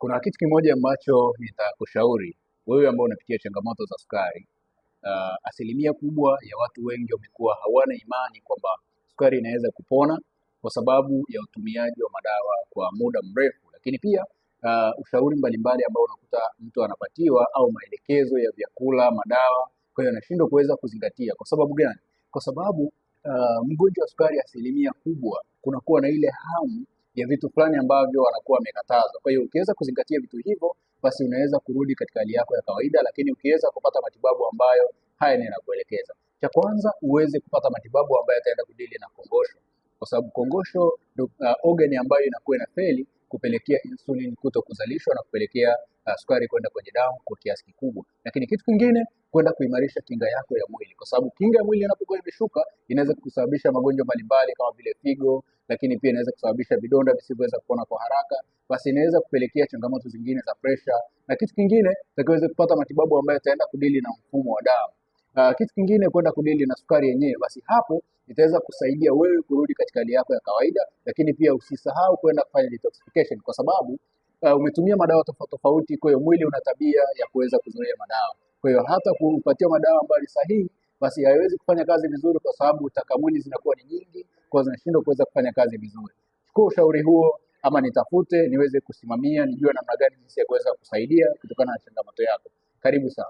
Kuna kitu kimoja ambacho nitakushauri wewe ambao unapitia changamoto za sukari. Asilimia kubwa ya watu wengi wamekuwa hawana imani kwamba sukari inaweza kupona kwa sababu ya utumiaji wa madawa kwa muda mrefu, lakini pia ushauri mbalimbali ambao unakuta mtu anapatiwa au maelekezo ya vyakula, madawa, kwa hiyo anashindwa kuweza kuzingatia. Kwa sababu gani? Kwa sababu mgonjwa wa sukari asilimia kubwa kunakuwa na ile hamu ya vitu fulani ambavyo wanakuwa wamekatazwa. Kwa hiyo ukiweza kuzingatia vitu hivyo, basi unaweza kurudi katika hali yako ya kawaida, lakini ukiweza kupata matibabu ambayo haya ninakuelekeza. Cha kwanza, uweze kupata matibabu ambayo yataenda kudili na kongosho, kwa sababu kongosho organ ambayo inakuwa inafeli kupelekea insulin kuto kuzalishwa na kupelekea sukari kwenda kwenye damu kwa kiasi kikubwa. Lakini kitu kingine, kwenda kuimarisha kinga yako ya mwili, kwa sababu kinga ya mwili inapokuwa imeshuka inaweza kusababisha magonjwa mbalimbali kama vile figo, lakini pia inaweza kusababisha vidonda visivyoweza kupona kwa haraka, basi inaweza kupelekea changamoto zingine za presha. Na kitu kingine, utakiweza kupata matibabu ambayo yataenda kudili na mfumo wa damu. Kitu kingine, kwenda kudili na sukari yenyewe, basi hapo itaweza kusaidia wewe kurudi katika hali yako ya kawaida. Lakini pia usisahau kwenda kufanya detoxification, kwa sababu umetumia madawa tofauti tofauti, kwa hiyo mwili una tabia ya kuweza kuzoea madawa. Kwa hiyo hata kupatia madawa ambayo ni sahihi, basi haiwezi kufanya kazi vizuri, kwa sababu taka mwili zinakuwa ni nyingi, kwa zinashindwa kuweza kufanya kazi vizuri. Chukua ushauri huo, ama nitafute niweze kusimamia, nijue namna gani jinsi ya kuweza kusaidia kutokana na changamoto yako. Karibu sana.